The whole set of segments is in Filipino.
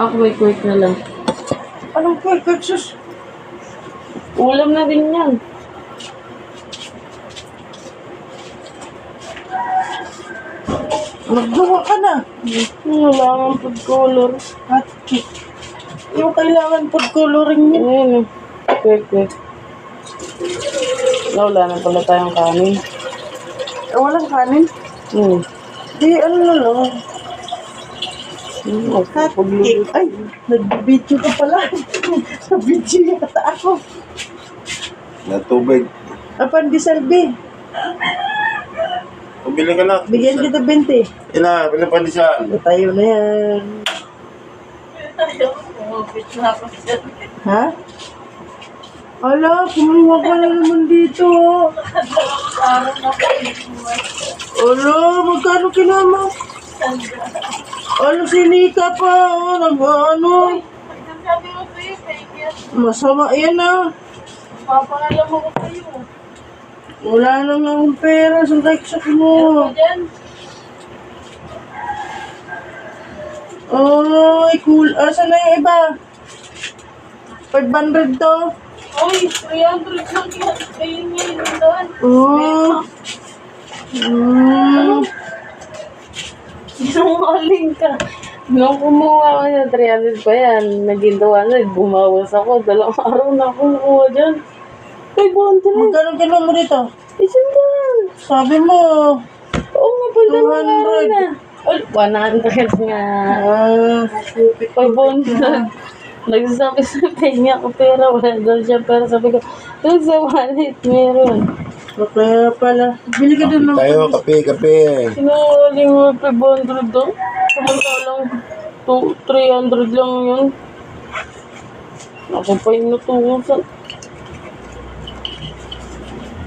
Ako may quick na lang. Anong quick, sus? Ulam na din yan. Maggawa ka na. Wala nga food color. At yung kailangan food coloring niya. Ayun. Quick. Wala na pala tayong kanin. Walang kanin. Di ano na lang. Hotcake. Ay, nag-video ka pala. Nag-video yata ako. Na tubig. Pandisalbi. Pumili ka na. Bigyan kita 20. Ina, pinapandisal. Tayo na yan. Ha? Ala, kumuha ka na naman dito. Ala, magkano kinama? Ano, sinika pa. Nag-ano. Masama yan Papangalam mo ko kayo. Wala nang akong pera sa reksak mo. Ay, cool. Saan na yung iba? 500 to. Ay, 300 lang kayo ngayon doon. Sinungaling ka. Nung kumuha ko niya, 300 pa yan. Naging 200, bumawas ako. 2 araw na ako nakuha dyan. 500. Magkano kinuha mo dito? Isang daan. Sabi mo. Oo nga, pala na araw na. Ay, 100 nga. 500. Nagsasabi sa kanya ko pera. Wala daw siya pera. Sabi ko, doon sa wallet meron. Kaya pala. Bili ka doon ng... Tayo, kape. Sinungaling mo 500 daw. Samantalang 300 lang yun. Ako pa yung natutusan.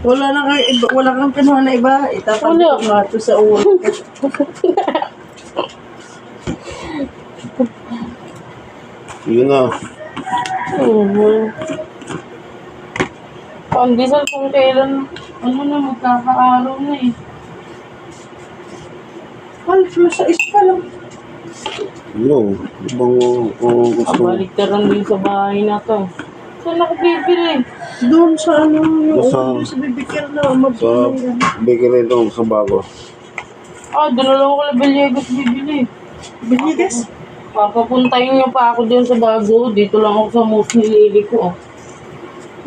Wala na kayo iba. Wala kang kinuha na iba. Itapalit ko nga ito sa ulo. Yun na. Pandesal kung kailan, ano na, magkakaaraw na eh. Ay, sa isa lang. Yun. Ibang gusto. Baliktaran din sa bahay na to. Saan ako bibili? Doon sa ano, yung Sa- ulo sa bibigyan na. Sa bakery doon sa bago. Doon na lang ako na Villegas bibili. Biligas? Papapuntayin niyo pa ako dun sa bago. Dito lang ako sa most nilili ko.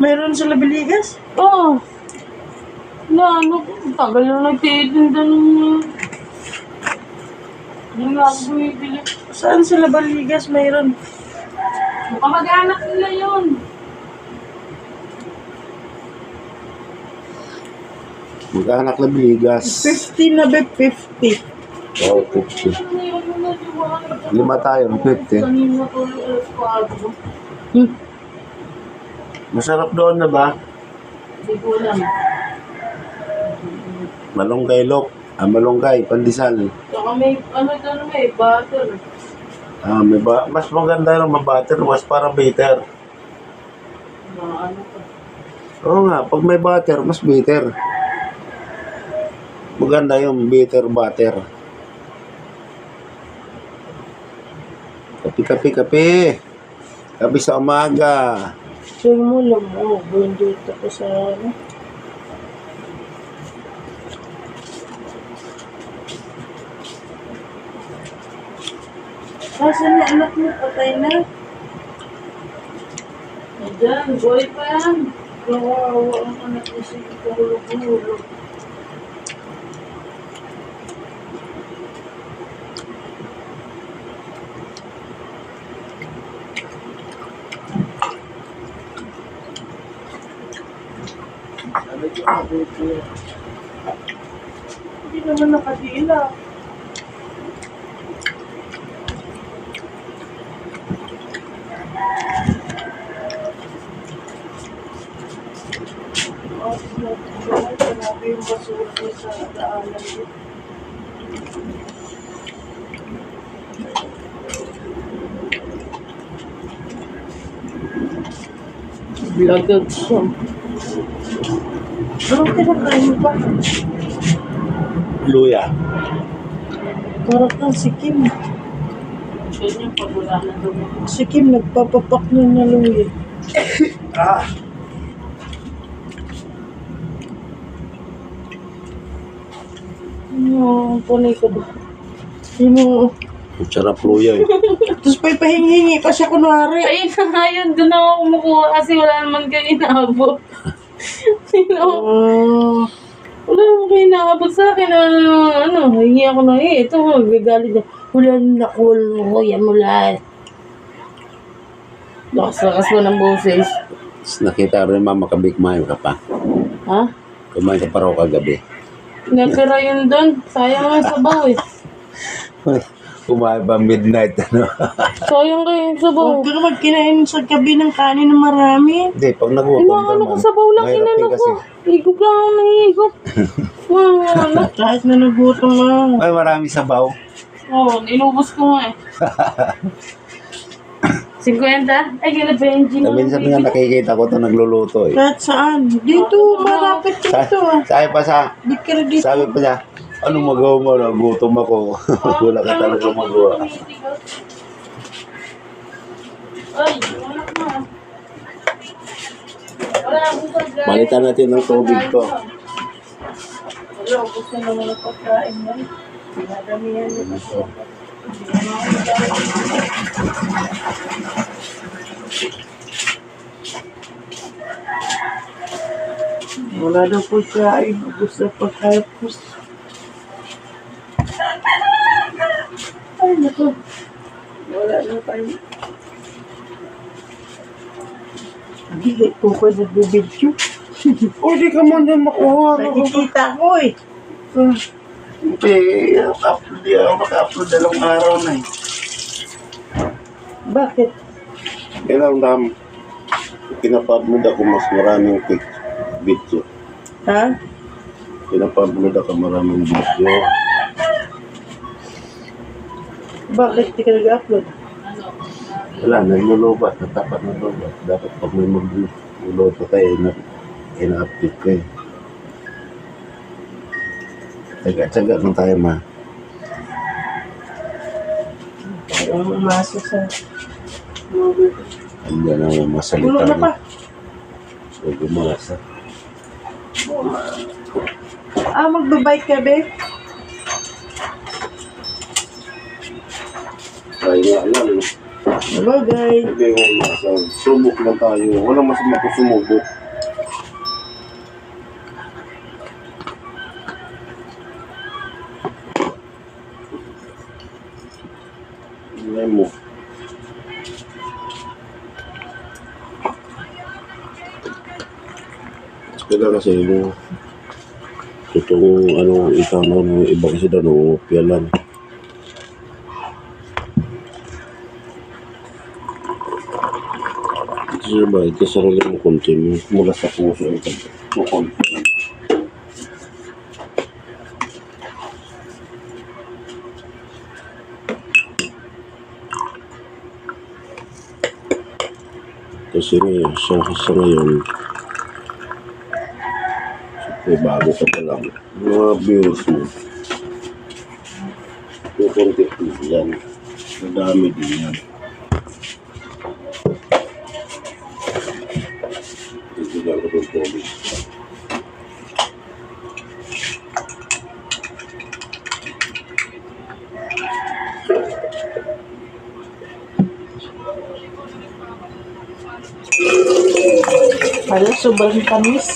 Mayroon sila biligas? Na ano, tagal na nagtitinda ng... Hindi nga ako bumibili. Saan sila biligas? Mayroon. Kamag-anak nila yun. Mag-anak na biligas. 50 na be, 50. Oo, 50. Lima tayo, 50. Kanina ko yung alas 4. Masarap doon na ba? Hindi ko alam. Malunggay lok. Malunggay, pandesal. Saka may, ano doon may butter. Mas maganda yung mabutter, mas parang bitter. Ano pa. Oo nga, pag may butter, mas bitter. Maganda yung bitter butter. Kape. Kape sa umaga. Sure mo lang mo. Buwan dito ko sa ano. Saan na anak mo? Patay na? Diyan, boy pa yan. Kawawa ang anak mo sa hulog-hulog. Hindi naman nakadila. Grabe yung basura ko sa daanan ko. Lagag siya. Anong kinakain ba? Luya. Karap ng sikim. Ganyan pag wala na dugo. Si Kim nagpapapak na luwi. Ah! Ano, punay ko ba? Sino? Ang sarap luya eh. Tapos pa ipahingi pa siya kunwari. Ayun na nga yun, doon ako kumukuha kasi wala naman kayo inaabot. Sino? Oh, Wala naman kayo inaabot sa akin. Hingi ako na ito, magagalit na. Wala na kuya mula. Lakas-lakas mo ng boses. Nakita rin mama kabigmayo ka pa. Ha? Kumain ka pa raw kagabi. Natira yun doon. Sayang ang sabaw eh. Kumain pa midnight ano. Sayang kayo yung sabaw. huwag ka magkinain sa gabi ng kanin na marami. Hindi, pag nagutom ka Inaano ko sabaw lang, mahirap inano din ko. kasi. Higop lang ako ng higop. Ano? Kahit na nagutom na. Ay, marami sabaw. Oo, inubos ko nga eh. 50? Ay, gila Benji na. Minsan nga nakikita ko ito nagluluto eh. Kahit saan. Dito, malapit dito ah. Sabi pa sa, Bikira dito. sabi pa niya, anong magawa mo? Nagutom ako. Wala ka talaga magawa. Ay, wala ka. Wala akong pagkain. Palitan natin ng tubig to. Wala, gusto naman ang pagkain mo. Dinadamihan mo. Wala daw po siya. Ay, gusto pagkapos. Ay, naku. Wala na tayo. Hindi po ko nagbibidyo. O, di ka man din makuha. Nakikita ko eh. Hindi, di ako maka-upload dalawang araw na eh. Bakit? Kailang dam, pinapa-upload ako mas maraming video. Ha? Pinapa-upload ako maraming video. Bakit di ka nag-upload? Wala, naglulubat, natapat na lubat. Dapat pag may magluluto tayo, ina-update ko eh. Tsaga-tsaga lang tayo ma. Parang umasa sa... Andiyan na yung masalita. Ulo na pa. So, gumasa. Ah, magbabike ka, be? Kaya nga lang, Sabagay. hindi ko masa. Subok lang tayo. Walang masama ko sumubok. Hindi mo. Kaya kasi yung totoong ano, ikaw na iba kasi daw nungupya lang. Ito ba, ito sarili mo continue mula sa puso ito. Continue. Kasi ngayon, sa ngayon, may bago ka pa lang. Mga views mo, yung content mo yan, madami din yan. Ito lang ko ng tubig. Hala, sobrang tamis.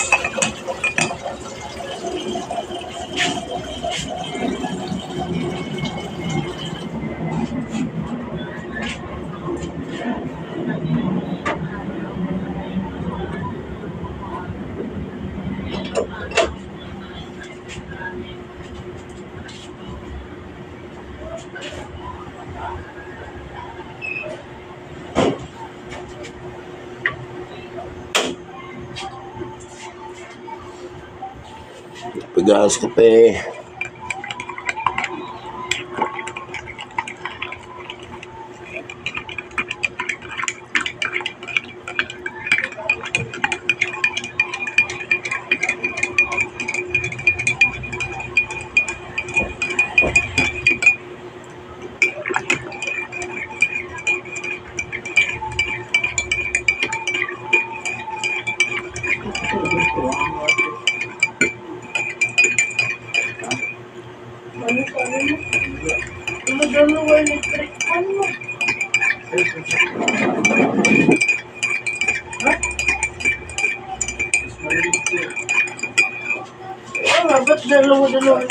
Pag-aas ka pa eh. Ba't dalawa-dalawa?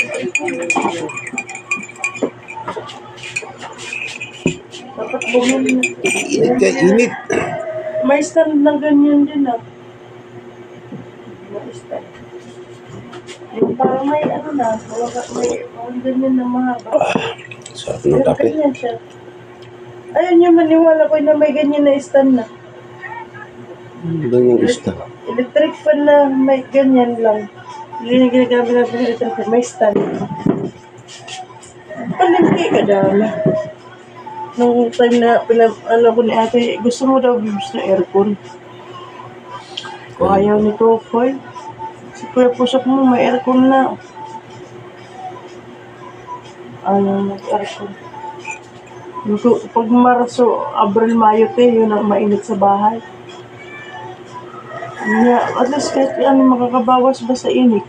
Dapat bumili na. Init ka, init. May stand na ganyan din ah. May stand. Yung parang may ano na, may ganyan na mahaba. Sarap ng Pero kape. ganyan siya. Ayun yung maniwala ko na may ganyan na stand na. Ganyang ista. Electric fan na may ganyan lang. Hindi na ginagamit natin ng electric fan. May stand. Palengke ka dami. Nung time na alam ko ni ate, gusto mo daw bibis na aircon. Kung ayaw ni Tokoy. Si Kuya Pusok mo, may aircon na. Ayaw mag-aircon. Pag Marso, Abril, Mayo, yun ang mainit sa bahay. Yeah, at least kahit ano makakabawas ba sa init.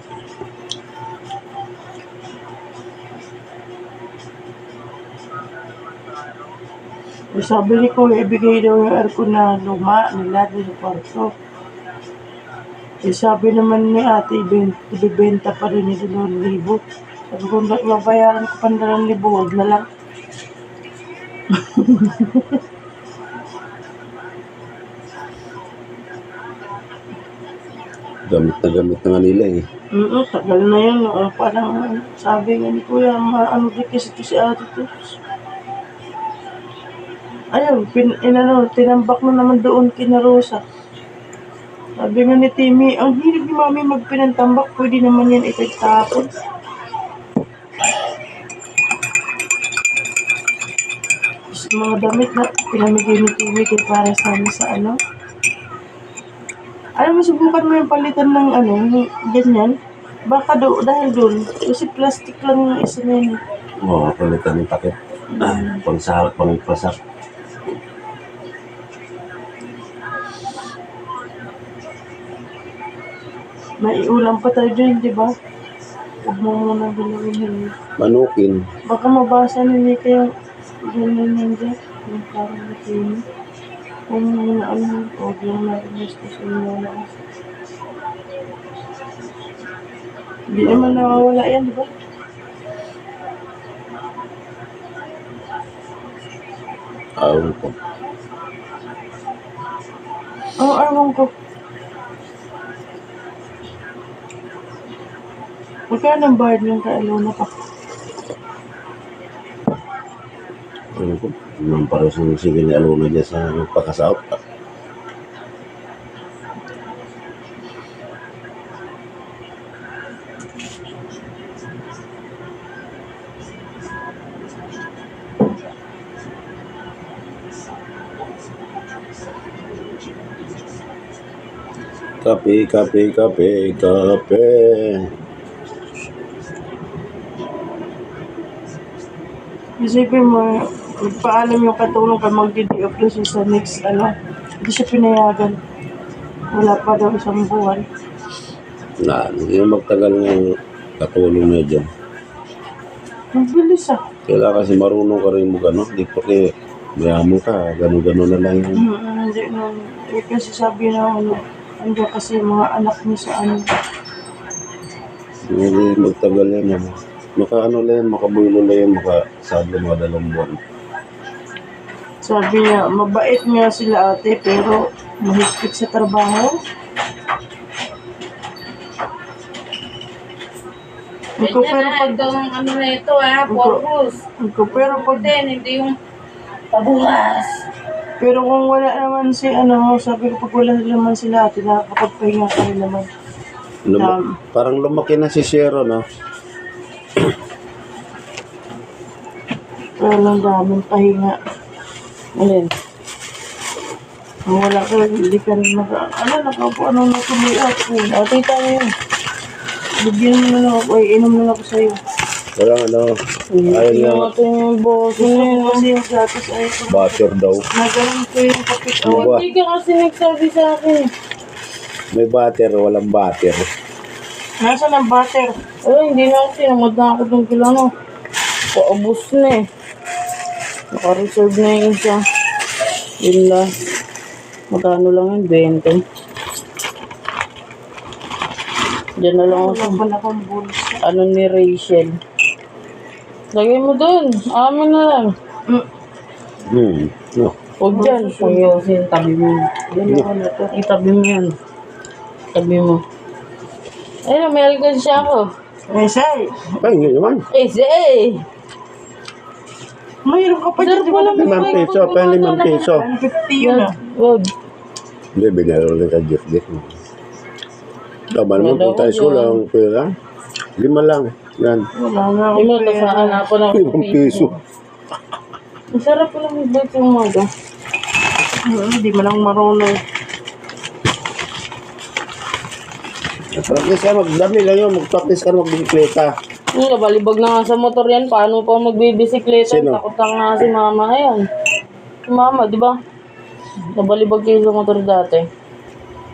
Sabi ni ko, ibigay daw yung aircon na luma nila doon sa kwarto. Sabi naman ni ate, ibibenta pa rin ni 2,000. Sabi ko, mabayaran ko pa 2,000, huwag na lang. Gamit na nga nila eh. Tagal na yun. Parang sabi nga ni Kuya, ano di kasi ito si ate to. Ayun, tinambak na naman doon kina Rosa. Sabi nga ni Timmy, ang hilig ni Mami magpinantambak, pwede naman yan itagtapon. Mga damit na pinamigay ni Timmy kay para sa amin sa ano. Alam mo, subukan mo yung palitan ng ano, ganyan. Baka dahil doon, kasi plastic lang yung isa na yun. Oo, palitan ng takip. Pangsahak, pangpasak. May ulam pa tayo dyan, di ba? Huwag mo muna galawin yun. Manukin. Baka mabasa na niya kaya ganyan yan dyan. Yung parang natin. Kung muna ano, huwag lang natin diskusyon muna. Hindi naman nawawala yan, di ba? Awan ko. Oo, ewan ko. Magkano ang bayad ng kailuna pa? Awan ko. Naman para sa sige ni Alona dyan sa pagkasaop. Kape, kape, kape, kape. Isipin mo, paalam yung katulong ka mag-DD sa next, ano, hindi siya pinayagan. Wala pa daw isang buwan. Hindi na magtagal ng katulong na dyan. Ang bilis ah. Kailangan kasi marunong ka rin mo gano'n. Di pa kayo mayaman ka, gano'n-gano'n na lang yun. Hindi na. Kasi sabi na, ano, andyan kasi mga anak niya sa ano. Hindi magtagal yan. Ano. Makaano lang yan, makabulo lang yan, makasado mga 2 buwan. Sabi niya, mabait nga sila ate, pero mahigpit sa trabaho. Pero pag ang ano na ito purpose. pero pag Hindi yung pabukas. pero kung wala naman si ano, sabi ko pag wala naman sila ate, nakakapagpahinga ka rin naman. Parang lumaki na si Shero, no? Pero lang daming pahinga. Alin? Kung wala ka, hindi ka rin nakaupo, anong natuloy ako. O, tita mo yun. Bigyan mo na ako, inom na ako sa'yo. Walang ano, ayaw niya, Natin yung boss Gusto na ko kasi yung gatos ay butter daw. nagalan ko yung kapit. Ano ba? Hindi ka kasi nagsabi sa akin. May butter, walang butter. Nasaan ang butter? Hindi na ako sinamad na ako ng kilano. Paubos na eh. Naka-reserve na yung isa. Yun lang. Magkano lang yun? 20. Diyan na lang ako sa Wala akong bulsa. ano ni Rachel. Lagay mo dun. Amin na lang. No. Huwag dyan. Puyosin. Tabi mo. Yan ako na to. Itabi mo yan. Tabi mo. Ayun, may alkansya ako. Eh, say. Ay, hindi naman. Say! Mayroon ka pa Sir, dyan. wala mo 5 piso, pa 5 piso. 150 yun ah. Huwag. Hindi, binalo lang ka gift. Tama naman kung tayo lang pera. 5 lang. Yan. Wala na ako Ay mo, pera. tasaan na ako ng 5 piso. Ang sarap pala may bait yung umaga. Hindi man lang marunong. Practice ka, magdami lang yun. Mag-practice ka na magbisikleta. Nabalibag na nga sa motor yan. Paano pa magbibisikleta? Sino? Takot lang nga si mama. Ayan. Si mama, di ba? Nabalibag kayo sa motor dati.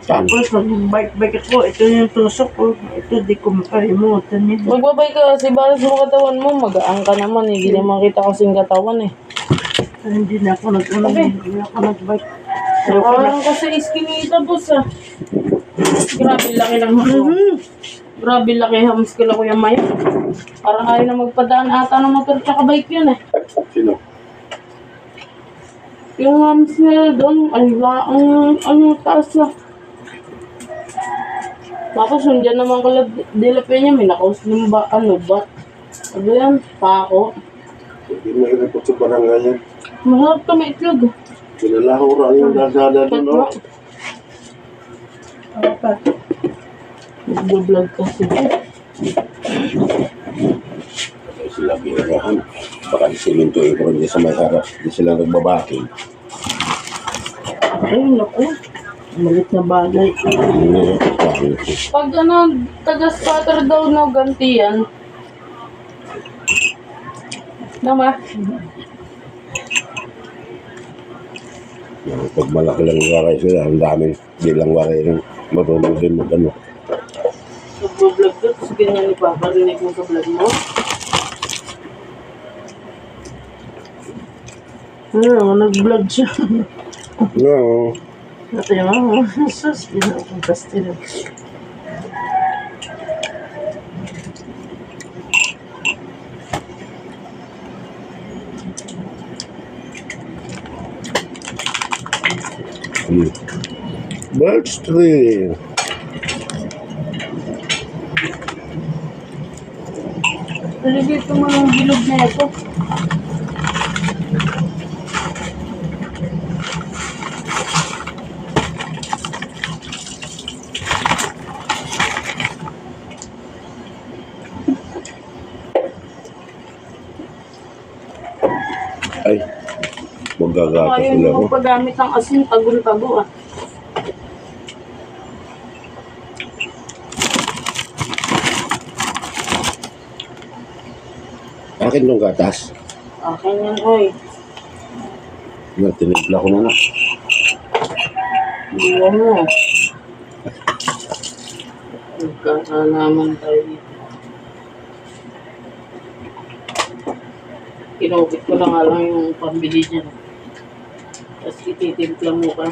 Saan? Tapos nag-bike-bike ako. Ito yung tusok ko. Ito di ko makalimutan yun. Magbabay ka kasi balas mo katawan mo. Magaan ka naman eh. Hindi naman kita kasing katawan eh. Hindi na ako hindi na ako nag-bike. Parang ka sa iskinita, boss ah. Grabe laki ng motor. Grabe laki hams kila Kuya Maya. Parang ayaw na magpadaan ata ng motor tsaka bike yun eh. Sino? Yung hams nila doon, ay ang taas na. Tapos yun dyan naman kala dilape niya, may nakauslim ba, ba? Ano yan? Pako. Hindi mo inapot sa barangay yan. Masarap ka may itlog. Pinalahura yung dasada doon, no? Apat. Nag-vlog kasi. Kasi sila birahan. Baka simintuin ko rin sa may harap. Hindi sila nagbabaking. Ay, naku. Malit na bagay. Hindi, bakit? Pag taga-scatter daw na ganti yan. Nama? Pag malaki lang waray sila, ang daming bilang waray yung marunong din mag-ano. Nag-vlog ka, tapos ganyan ni Papa, rinig mo sa vlog mo. Nag-vlog siya. No. Ito yung sus, pinapuntas nila. Birch tree. Nalagay ko mo yung bilog na ito. Ay, magagato Ayaw sila mo ko. paggamit ng asin, tagun-tago ah. Akin yung gatas. Akin yan, oy. Tinimpla ko na na. Iwan mo. Nagkakalaman tayo dito. Kinukit ko lang nga lang yung pambili niya. Tapos ititimpla mo ka.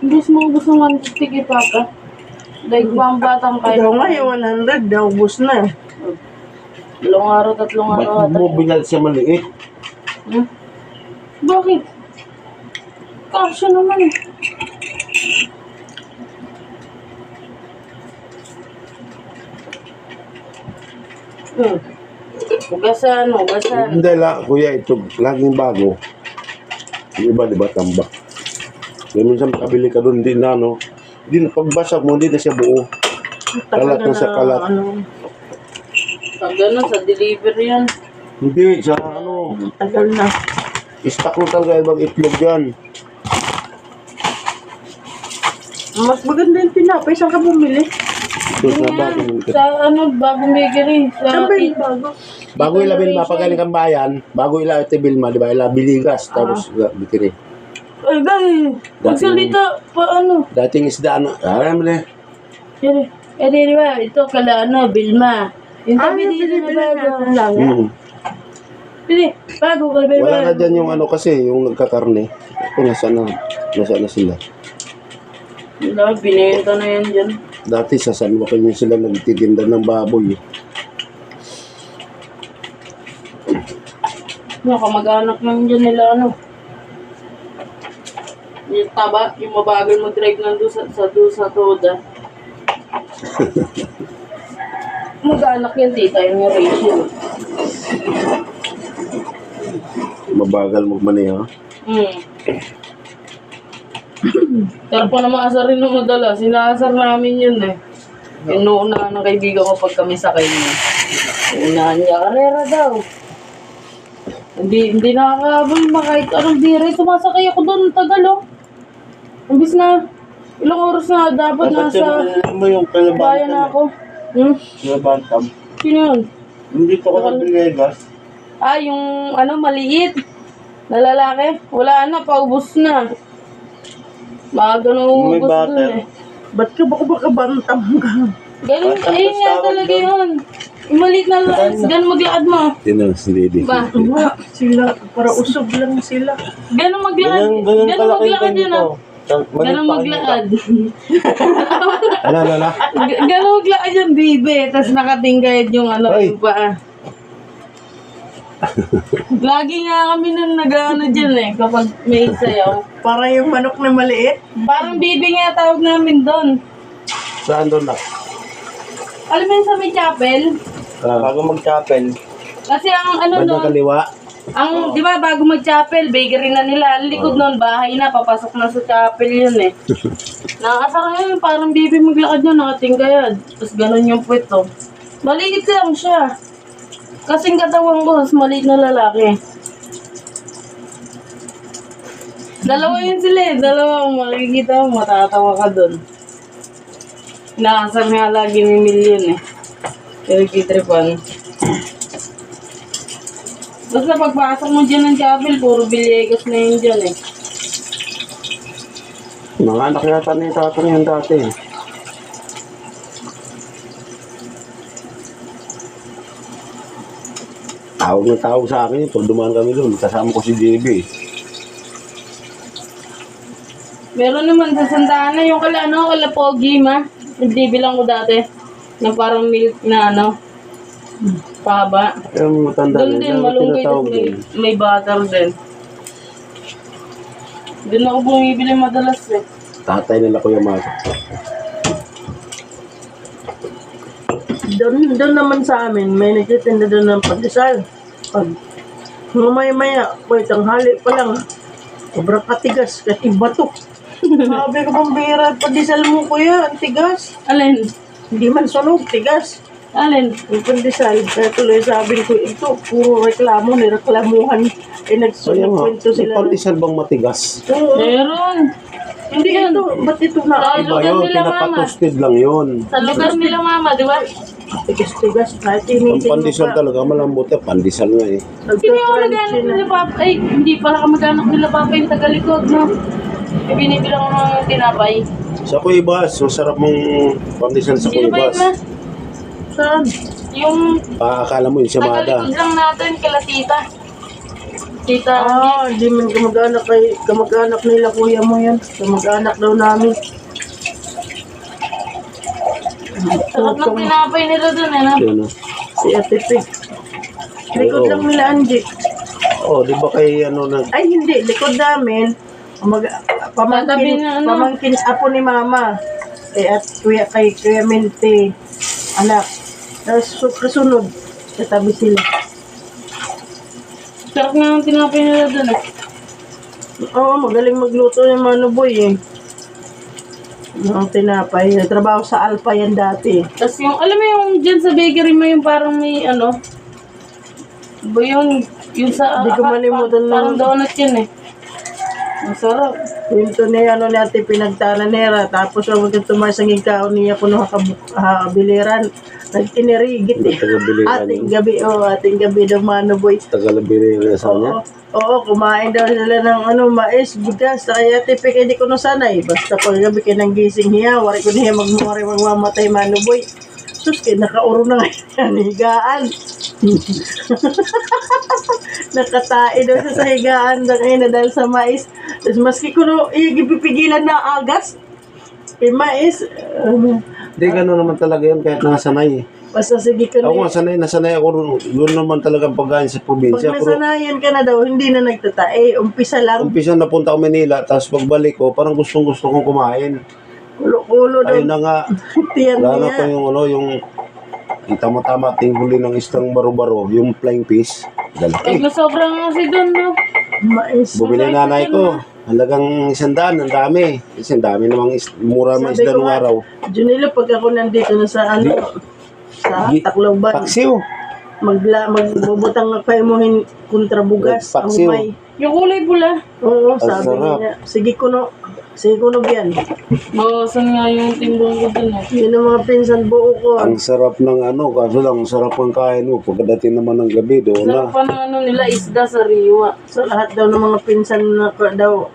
Hindi mo gusto ng 150 kay Papa. Like, pang batang kaya. Ikaw nga yung 100, naubos na. Tatlong araw. Ba't mo binal siya maliit? Hmm? Bakit? Kasya naman eh. Hugasan. Hindi lang, kuya, ito laging bago. Yung iba, di ba, tambak. Kaya minsan makabili ka doon, hindi na, no? Hindi na, pagbasag mo, hindi na siya buo. Kalat na sa kalat. Pag gano'n, sa delivery yan. Hindi, sa ano, Tagal na. stock mo talaga ibang itlog yan. Mas maganda yung tinapay. Saan ka bumili? Ito sa Yan, bago. sa bagong bakery. Saan ba yung bago? Bago ilabin mapagaling ang bayan, bago ila ito Bilma, di ba? Ila Biligas, tapos bikiri. Ay, guys. Magsalita pa Dating isda, ano, alam mo na. Di ba? Ito, Bilma. Yung tabi dito na Bili-bili bago. natin lang. Pili, bago ka ba? Wala na dyan yung ano kasi, yung nagkakarne. Ito, nasa na sila. Wala, binenta na yan dyan. Dati sa San Joaquin yung sila nagtitinda ng baboy. Kamag-anak lang dyan nila, ano. Yung taba, yung mabagal mo drive nandun sa Toda. Mag-anak yan, tita, yung Rachel. Mabagal magmaneho. Pero pa naman asarin ng madala, sinasar namin yun eh. Yung nuunahan ng kaibigan ko pag kami sakay niya. Unahan niya, karera daw. Hindi nakakabal kahit anong dire. Sumasakay ako doon, tagal oh. Imbis na, ilang oras na dapat nasa mo yung bayan na ako. Kalabantam. Sino yun? Hindi ko sa Villegas. Ah, yung ano, maliit. Na lalaki. Wala na, paubos na. Maaga na May ubos butter. dun eh. Ba't ka baka bantam ka? Ganun, Bata, ayun nga tawag talaga doon. yun. Yung maliit na ganun maglakad mo. Yun ang lady. Ba? Wala sila, para usog lang sila. Ganun maglakad. Ganun Ganun kalaki maglakad yun ah. Ganun maglakad. Ano? Ganun maglakad yung bibe. Tapos nakatinggayad yung ano, Ay. yung paa. Lagi nga kami nung nag-ano dyan eh, kapag may sayaw. Para yung manok na maliit. Parang bibe nga tawag namin doon. Saan doon na? Alam mo yun sa may chapel? Bago mag-chapel. Kasi ang ano Bandang doon, kaliwa. ang, di ba, bago mag-chapel, bakery na nila. Ang likod nun, bahay na, papasok na sa chapel yun eh. Nakakasara yun, parang bibi maglakad yun, nakatinggayad. Tapos ganun yung puwet to. Maliit lang siya. Kasing katawan ko, mas maliit na lalaki. Dalawa yun sila eh, dalawa kung makikita mo, matatawa ka dun. Nakasar nga lagi ni Million eh. Pero kitripan. Basta pagpasok mo dyan ng chapel, puro Villegas na yun dyan eh. Mga anak yata ni tatang yan dati. Tawag sa akin ito. Dumaan kami doon. Kasama ko si JB. Meron naman sa Santa Ana yung kala Pogi ma. Nagbibilang ko dati. Na parang milk na ano. Paba. Yung matanda Doon din, malunggay tinatawag din. din. May butter din. Doon ako bumibili madalas eh. Tatay nila Kuya Mato. Doon naman sa amin, may nagtitinda doon ng pandesal. Pag maya-maya, tanghali pa lang, sobrang katigas, kasi bato. Sabi ko, pambira, pandesal mo kuya, ang tigas. Alin? Hindi man sunog, tigas. Alin? Yung pandesal, kaya tuloy sabi ko, ito, puro reklamo, nireklamuhan. Nagkwento sila. Pandesal bang matigas? Oo, Meron. hindi ito, ba't ito na? Sa Iba lugar yun, nila mama. pinapatosted lang yun. Sa lugar nila mama, di ba? Tigas-tigas, kahit Ang initin mo pandesal pa. talaga, malambot yan. Pandesal nga eh. Sino yung nag-anak nila papa? Ay, hindi pala kamag-anak nila papa yung tagalikod, no? Yung binibilang ko ng tinapay. Sa Kuya Bas, masarap mong pandesal sa Sino Kuya ba yun Bas. na? Saan? Yung Akala mo yung si Mada. tagalikod lang natin kila tita. Tita, Di man kamag-anak nila kuya mo yan. Kamag-anak daw namin. sarap ng tinapay nila dun eh, no? Yun ah. Si Ate Pig. Likod Oo. lang nila Angie. Oh, di ba kay ano nag... Ay hindi, likod namin. Tatabi Pamangkin, na, ano? pamangkin apo ni Mama. At kay Kuya Mente. Anak. Tapos kasunod. Katabi sila. Sarap nga ng tinapay nila dun eh. Oo, magaling magluto yung Manuboy eh. Ang tinapay. Nagtrabaho sa Alpa yan dati. Tapos yung, alam mo yung dyan sa bakery mo yung parang may ano, ba yung sa, Hindi ko malimutan parang lang. donut yun eh. Ang sarap. Kwento niya, ano natin, pinagtanan nera. Tapos, ang maging tumasang ikaw niya kung nakabiliran. Nagtinirigit eh. Tagabiliran Ating gabi daw Manuboy. Tagabiliran sa niya. Oo, kumain daw sila ng mais, bigas. Kaya tipik, hindi ko na sanay. Basta pag gabi kayo ng gising niya, wari ko niya magmamatay Manuboy. gastos kaya nakauro na ngayon yan, higaan. Nakatae daw siya sa higaan na ngayon na dahil sa mais. Tapos maski ko no, ipipigilan na agas. Kay mais, Hindi, gano'n naman talaga yun kahit nasanay. basta sige ko Ako nga, na. nasanay ako ron. Yun naman talaga ang pagkain sa Pag probinsya. Pero nasanayan ka na daw, hindi na nagtatae. Umpisa lang, umpisa napunta ako Manila, tapos pagbalik ko, parang gustong-gusto kong kumain. kulo-kulo daw. Ayun na nga, Tiyan lalo ko niya. yung tama-tama ting huli ng isang baro-baro, yung flying fish. Pag Dalaki. na sobrang kasi doon, no? Mais. Bumili nanay ko. Halagang 100, ang dami. Kasi ang dami namang mura ng Sabi isda ko nung nga, araw. Junilo, pag ako nandito na sa sa Gi- Tacloban, Paksiw. magbubutang na kayo mo kontra bugas. Ang Paksiw. may. Yung kulay pula. Oo, sabi sarap. niya. Sige kuno yan. Bawasan nga yung timbang ko doon, eh. Yun ang mga pinsan buo ko. Ang sarap ng kaso lang, ang sarap ng kain mo. Pagkadating naman ng gabi, doon na. Sarap pa ng ano nila, isda sa riwa. Sa lahat daw ng mga pinsan na daw,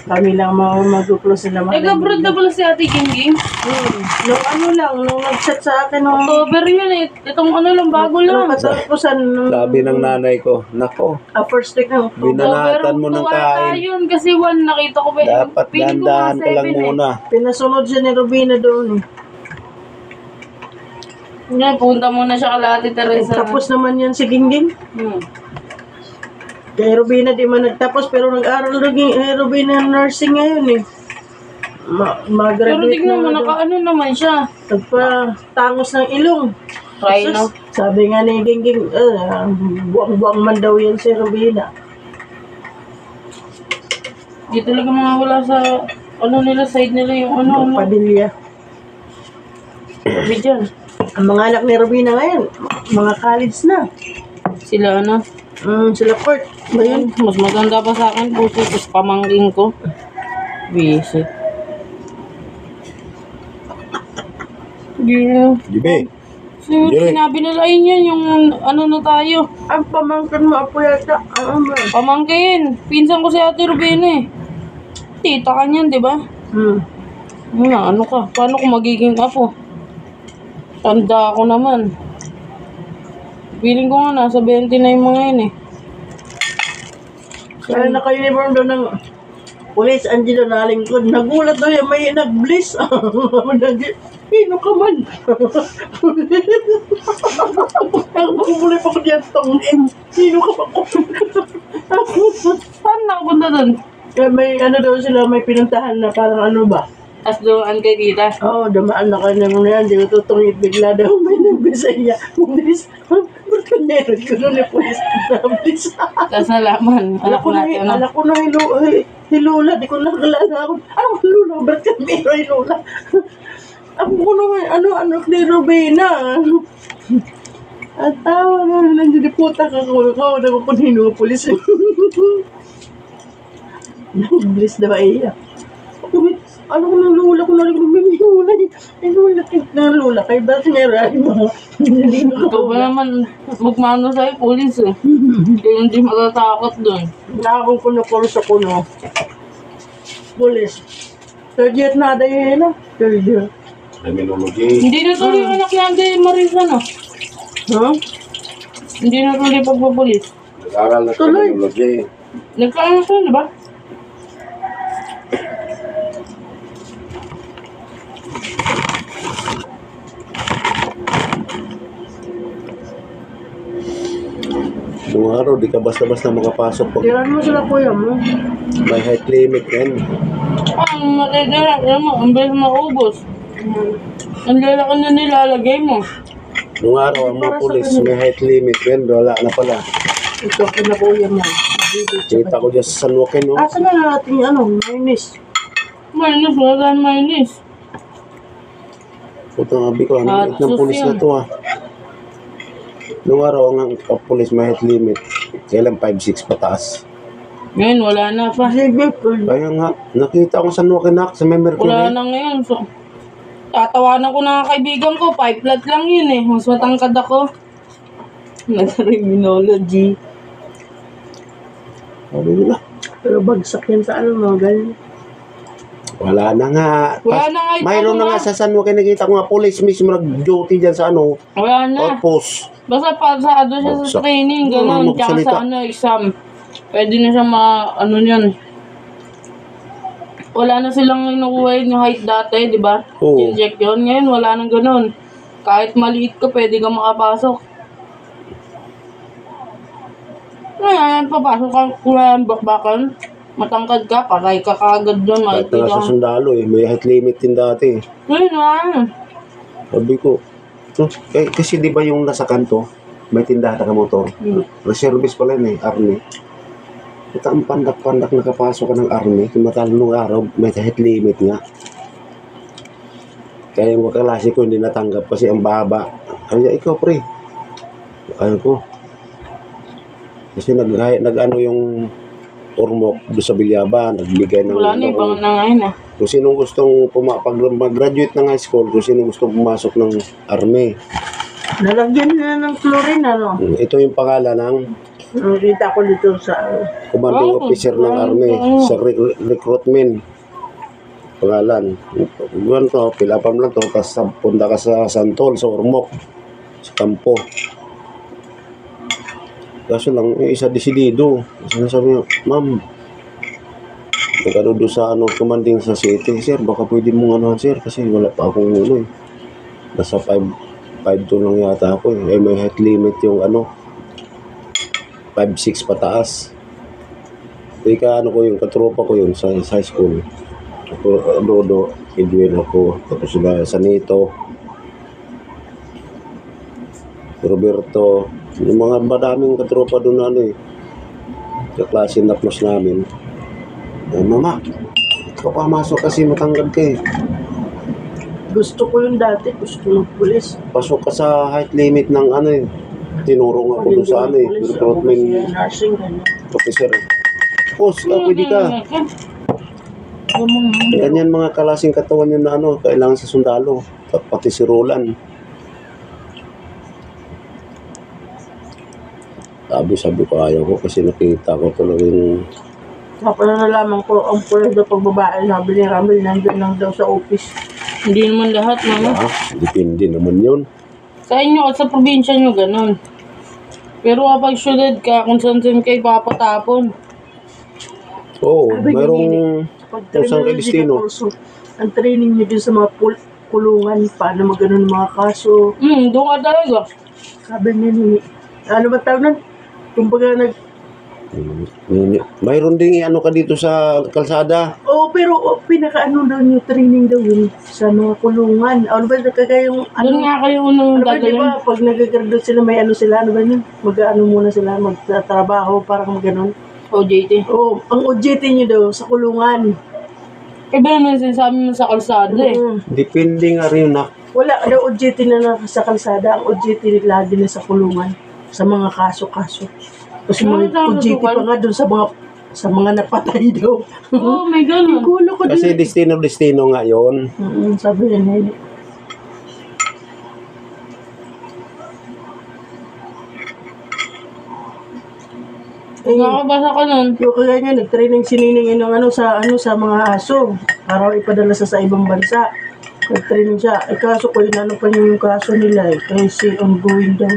kami lang magkuklo sila. Nag-abroad na pala si Ate Gingging. Nung nag-chat sa akin, nung October yun eh. Itong ano lang, bago lang. katapusan, Sabi ng nanay ko, nako, first week ng binanatan mo ng kain. yun kasi 1 nakita ko pa. Dapat Feeling ko dandahan mga ka lang 7 eh. muna. pinasunod siya ni Robina doon eh. Nga, punta muna siya kala Ate Teresa. Tapos naman yan si Gingging. Hmm. Kay Robina di man nagtapos pero nag-aral rin Robina nursing ngayon eh. Pero Mag-graduate tignan mo, na daw. nakaano naman siya. Nagpa-tangos ng ilong. Try Sus, no? sabi nga ni Gingging, buwang-buwang man daw yan si Robina. Di talaga mga wala sa ano nila, side nila yung ano. Padilla. Sabi dyan. Ang mga anak ni Robina ngayon, mga college na. Sila ano. Sila Court. Ba yun? Mas maganda pa sa akin, puso. Tapos pamangking ko. Busy. Yeah. Gibe, So, sinabi nila ayun yan, yung ano na tayo. Ang pamangkin mo, apo yata. Ba? Pamangkin. Pinsan ko si Ate Rubina eh. Tita ka niyan, di ba? Ano ka? Paano ko magiging apo? Tanda ako naman. Feeling ko nga nasa 20 na yung mga yun eh. Kaya naka-uniform doon ng Police Angelo na lingkod. Nagulat daw yan, may nag-bliss. Sino ka man? Ang bumuli pa ko diyan tong sino ka ba ko? Paano nakapunta doon? Kaya may ano daw sila, may pinuntahan na parang ano ba? Tapos doon kay kita. Oo, dumaan na kayo naman yan. Di ko tutungit bigla daw may nagbisa niya. Pulis. Ba't kanyerot ko doon yung pulis na pulis? Kasalaman. Ala ko na, hilula. Di ko nakalala ako. Anong hilula? Ba't kami hilula? Ako ko naman, anak ni Robina. At tawa nga, nandiyan puta ka ko. Ikaw na ko nino pulis. Nag-bliss na ba iya? Ano ko ng lula ko na rin may lula. Ay lula kay ba't meron mo? Ikaw ba naman magmano sa'yo, police eh. Kaya hindi matatakot doon. Nakakong kuno-kurso sa kuno. Pulis. Third year na dahil na. Third year. terminology. Hindi na tuloy yung anak ni Ate Marisa, no? Ha? Hindi na tuloy pagpapulis. Nag-aral na Tuloy. terminology. Nagkaano siya, di ba? Nung araw, di ka basta-basta makapasok pag Tiran mo sila kuya mo. may height limit yan. Ang matitira, alam mo, ang bilis maubos. Ang lalaki na nilalagay mo. Nung araw, ang mga pulis, may height limit yan. Wala na pala. Ito kina kuya mo. Kita ko dyan sa San Joaquin, no? Asa na natin mayonnaise? Minus, wala tayong minus. Putang abi ko, ano At ng pulis sus na to, ah. Nung araw, ang pulis may height limit. Kailan 5'6" pataas. Ngayon, wala na pa. Sige, Kaya nga, nakita ko sa San Joaquin sa may Wala Mercury. na ngayon. So, tatawanan ko na kaibigan ko. 5 flat lang yun eh. Mas matangkad ako. Nag-criminology. Sabi nila. pero bagsak yan sa mga ganyan. Wala na nga. Wala na nga ito, Mayroon na ma. nga sa San Juan, nakikita ko nga police mismo nag-duty dyan sa ano, Wala na. outpost. Basta pasado siya sa Bagsak. training, Ano, gano'n. Tsaka magsalita. sa ano, exam. Pwede na siya ano yan. Wala na silang inukuha yung height dati, di ba? Oo. Inject yun. Ngayon, wala nang gano'n. Kahit maliit ka, pwede ka makapasok. Ngayon, papasok ka, kulang bakbakan. Matangkad ka, patay ka kagad doon. Kahit Makikita na nga sa ka. sundalo eh, may height limit din dati. Ngayon na. Sabi ko, kasi di ba yung nasa kanto, may tindahan ka motor. Reservice pala yun eh, army. Ito ang pandak-pandak nakapasok ka ng army, kumatalo nung araw, may height limit nga. Kaya yung kaklase ko hindi natanggap kasi ang baba. Kaya ikaw pre, ayaw ko. Kasi nag-ano yung ormok doon sa Bilyaban, nagbigay ng Wala na, ibang na ngayon ah. kung sinong gustong mag-graduate ng high school, kung sinong gustong pumasok ng army. Nalagyan na ng chlorine, ano? Ito yung pangalan ng Nakita ko dito sa... commanding officer ng army sa recruitment. Pangalan. Yun to, pilapam lang to, tapos punta ka sa Santol, sa Ormoc, sa kampo. Kaso lang, yung isa desidido. Sinasabi niya, ma'am, nagano doon sa commanding sa city, sir, baka pwede mong anuhan, sir, kasi wala pa akong ano eh. Nasa 5'2" lang yata ako eh. May height limit yung 5'6" pataas. Ika ko yung katropa ko yun sa high school. Ako, Dodo, Edwin ako, tapos sila Sanito, Roberto, yung mga madaming katropa doon kaklase na plus namin. Mama, ikaw pamasok kasi matangkad ka eh. Gusto ko yung dati, gusto ko ng pulis. Pasok ka sa height limit ng tinurong ako doon sa recruitment Nursing, ganyan. officer. Boss, pwede ka. Ganyan mga kalasing katawan yun na kailangan sa sundalo. Pati si Roland. Sabi ko ayaw ko kasi nakita ko talagang Tapos nalaman ko, ang pulis daw pag babae, sabi ni Ramil, nandun lang daw sa office. Hindi naman lahat, mama. depende naman yun. Sa inyo at sa probinsya nyo, ganun. Pero kapag syudad ka, kung saan kayo papatapon. Oo, Sabi ni mayroong Pag kung saan kayo criminology destino. ka also, ang training niyo dun sa mga kulungan, paano maganon mga kaso. Doon ka talaga. Sabi ni, ano ba tawag nun? Kumbaga Mayroon din ka dito sa kalsada. pero pinaka-ano daw yung training daw yun sa mga kulungan. Ano ba, kagaya yung, Doon nga kayo unang ano ba, di dadalhin. ba, pag nag-graduate sila, may sila, ano ba yun? Mag-ano muna sila, magtatrabaho, parang maganon. OJT. Ang OJT nyo daw, sa kulungan. Iba naman sinasabi mo sa kalsada eh. Depende nga rin na. Wala daw OJT na sa kalsada, ang OJT lagi na sa kulungan, sa mga kaso-kaso. Kasi mga OJT pa nga doon sa mga napatay daw. Oh, may ganun. Gulo ko Kasi din. destino nga yon. Sabi niya nila. Nakabasa ka nun. Yung kaya niya, nag-training siningin ng sa mga aso para ipadala sa ibang bansa. Nag-training siya. Kaso ko yun, pa yung kaso nila kasi ongoing daw.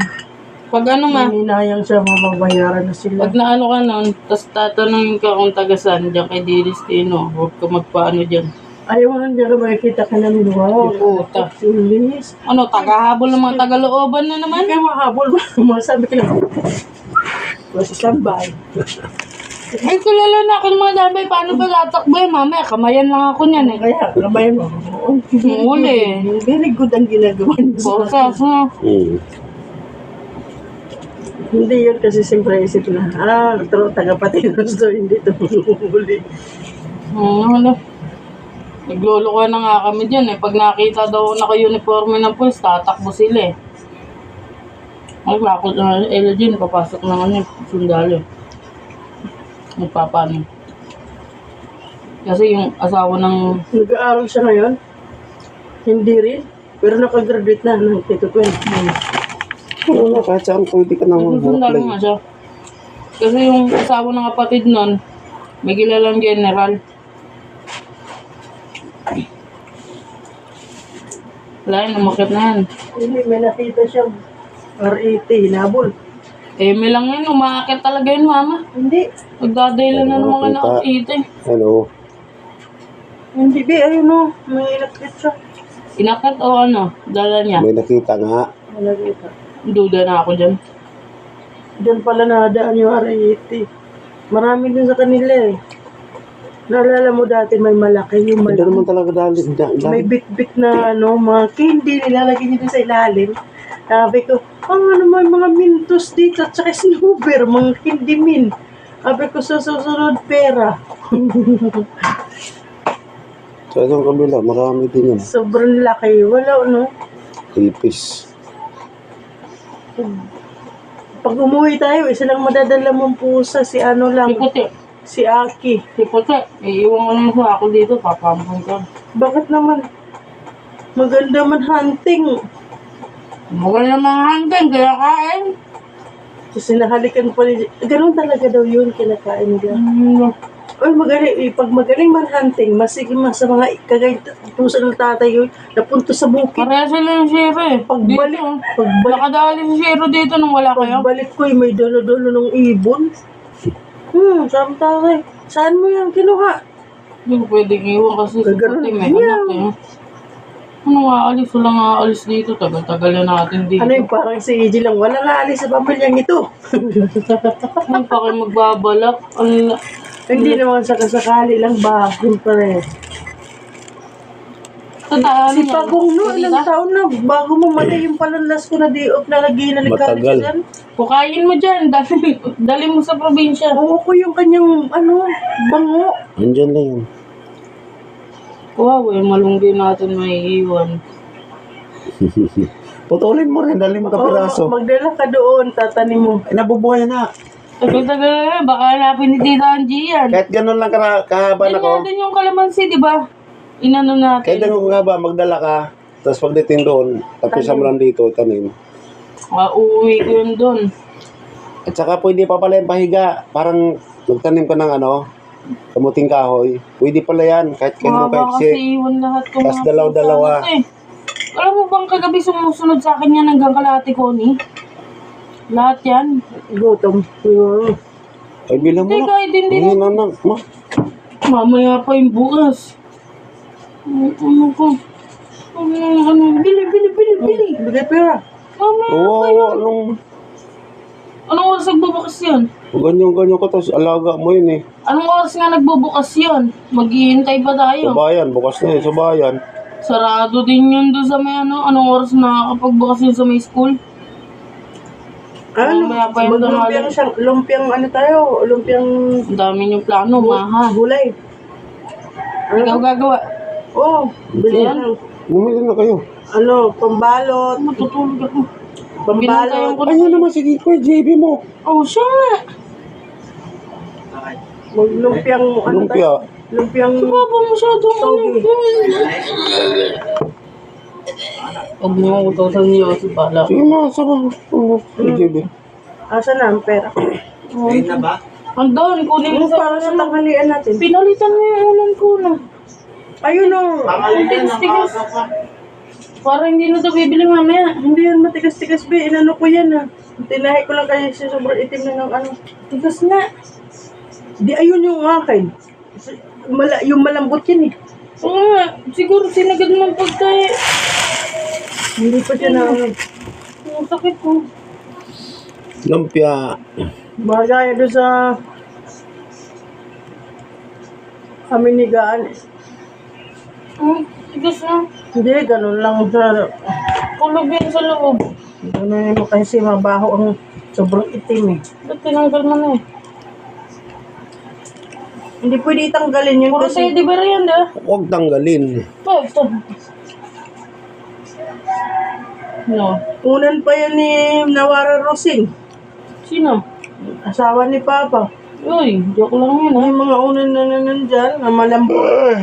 Pag ma, Hinayang siya, mababayaran na sila. pag naano ka nun, tas tatanungin ka kung tagasan dyan kay Diristino, huwag ka magpaano dyan. Ayaw nga niya makikita ka namin. Wow, Puta. Linis. Ano, tagahabol ng mga tagalooban na naman? Kaya mahabol ba? Masabi ka lang. Kasi standby. Ay, kilala na ako ng mga damay. Paano ba tatakbo eh? Mamaya, kamayan lang ako niyan eh. Kaya, kamay mo. Uli. Very good ang ginagawa niya. Bosas, no? Hindi yun kasi siyempre isip na, taga-patinos to, hindi ito huli. Ano? Naglolo ko na nga kami dyan eh. Pag nakita daw naka-uniforme ng pulis, tatakbo sila eh. Maglakot na Ella dyan, papasok na nga sundalo. Magpapano. Kasi yung asawa ng... Nag-aaral siya ngayon? Hindi rin. Pero nakagraduate na ng Tito 12. Oo, kahit saan pwede ka nang Sundalo nga siya. Kasi yung asawa ng kapatid nun, may kilalang general. Wala yun, umakit na yan. Hindi, may nakita siyang R80, hinabol. Eh, may lang yun, umakit talaga yun, mama. Hindi. Nagdadailan na ng mga Kita. nakakita eh. Ano? Hindi, be, ayun o. May nakita siya. Inakit o ano, dala niya. May nakita nga. May nakita. Duda na ako dyan. Diyan pala nadaan yung R80. Marami din sa kanila eh. Naalala mo dati may malaki yung Hindi malaki. naman talaga dali. May bit-bit na ano, mga candy nilalagay niyo dun sa ilalim. Sabi ko, ano may mga mintos dito at saka snoober, mga candy min. Sabi ko, sa susunod pera. Sa isang kabila, marami din yan. Sobrang laki. Wala, no? Ipis. Pag umuwi tayo, isa lang madadala mong pusa, si ano lang, Si Puti. si Aki. Si Puti. Iiwan ko naman sa ako dito, papampun ka. Bakit naman? Maganda man hunting. Maganda mga hanggang, kaya kain. Kasi nahalikan pa ni... Ganun talaga daw yun, kinakain nila. Oy, magaling, pag magaling man hunting, masigil mas sa mga kagaytusa ng tatay yun, napunto sa bukid. Pareha sila yung Shiro eh. Pagbalik, Dito, nakadali si Shiro dito nung wala kayo. pagbalik ko, may dolo-dolo ng ibon. Sabi tatay, saan mo yan kinuha? Hindi ko pwedeng iwan kasi si Gaganon Puti may niya. anak eh. Ano nga alis? Wala nga alis dito. Tagal-tagal na natin dito. Ano yung parang si EJ lang, wala nga alis sa pamilyang ito. Ano pa kayo magbabalak? Ano, Hindi naman sa kasakali lang ba, siyempre. tataan Si Pagong no, ilang taon na, bago mamatay yung palanlas ko na di-off na lagi na Matagal. siya dyan. Kukain mo dyan. Dali mo sa probinsya. Oo ko yung kanyang, bango. Andyan lang yun. Wow, eh, malunggi natin may iwan. Putulin mo rin, dali mo ka piraso. Magdala ka doon, tatanim mo. Ay, nabubuhay na. Tagal-tagal na, baka hanapin ni Tita Angie yan. Kahit ganun lang kahaba na Yan ko. natin yung kalamansi, di ba? Inano Kahit natin. ganun kahaba, magdala ka. Tapos pagdating doon, tapisan mo lang dito, tanim. Uuwi ko yun doon. At saka pwede pa pala yung pahiga. Parang magtanim ka ng kamuting kahoy. Pwede pala yan. Kahit kayo Maba kahit kasi iwan lahat ko Tas dalaw-dalawa. pusa natin. Alam mo bang kagabi sumusunod sa akin yan hanggang kalahati ko ni? Lahat yan. Gutom. Ay, bilang mo Hindi, na. kahit hindi Hindi na. Mamaya pa yung bukas. Ano ko? Bili. Bigay pera. Mamaya Oo, pa yun. Anong oras nagbubukas yun? ganyan ko. Tapos alaga mo yun eh. Anong oras nga nagbubukas yun? Maghihintay pa Sa tayo. bayan, bukas na yun. Sa bayan. Sarado din yun doon sa may Anong oras nakakapagbukas yun sa may school? Mamaya pa yung Lumpiang siyang, lumpiang Ang dami niyong plano, maha. gulay. Ikaw gagawa. Oo, bili Yan. lang. Bumili na kayo. Pambalot. Matutulog ako. Pambalot. Pinuntayan ko na. Ayun naman, sige ko, JB mo. Oh, siya nga. Lumpiang, Lumpia. Lumpiang, Papa masyadong Togi. Huwag mo akong utosan niyo si Pala. Sige mo, sama. JB. asa na ang pera? Andun, kunin mo Yung para sa tanghalian natin. Pinalitan mo yung ulan ko na. Ayun o. Tigas-tigas. Parang hindi na ito bibili mamaya. Hindi yan matigas-tigas, be. Inano ko yan, Tinahi ko lang kayo sa sobrang itim na ng Tigas nga. Di, ayun yung akin. Yung malambot yan, Oo nga, siguro sinagad mo ang pagkain. Hindi pa siya na, Ang sakit ko. Lumpia. bagay doon sa aminigaan. Tigas na. Hindi, ganun lang sa, Kulog yan sa loob. ganun mo kasi mabaho ang sobrang itim, Ba't tinanggal mo na eh? Hindi pwede itanggalin yun Puro kasi teddy bear yan, di ba? Huwag tanggalin. Ito. No. unan pa yan ni Nawara Rosing, Sino? asawa ni Papa. Uy, joke lang yun, ha? Yung mga unan na nandyan, na malambot.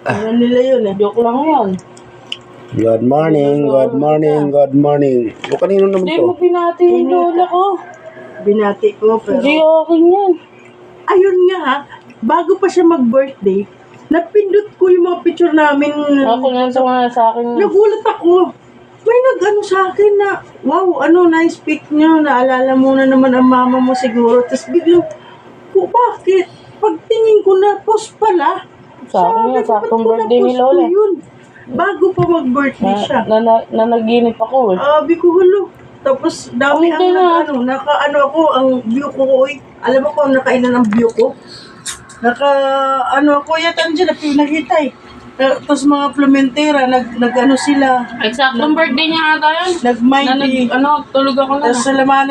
Ano nila yun, Joke lang yan. Good morning, good morning, good morning. O kanino naman Hindi to? mo pinati yung lola ko. Binati ko, pero... Hindi akin yan. Ayun nga bago pa siya mag-birthday, Napindot ko yung mga picture namin. Ako nga sa akin. Nagulat ako. May nag-ano sa akin na, wow, nice pic nyo. Naalala mo na naman ang mama mo siguro. Tapos biglang, bakit? Pagtingin ko na, post pala. Sa akin nga, Sabi ko, ba't saktong ko birthday ni na-post ko Lola. yun? Bago pa mag-birthday siya. Nanaginip ako eh. Sabi ko, hulo. Tapos, dami Okay na. naka-ano ako, ang view ko, alam mo kung nakailan ang view ko? Ako, yata dyan, nakita eh. Tapos mga Plumentera, nag-ano sila, Eksaktong birthday niya ata yan. nag-mighty. Tulog ako na. Tapos sa lamanan,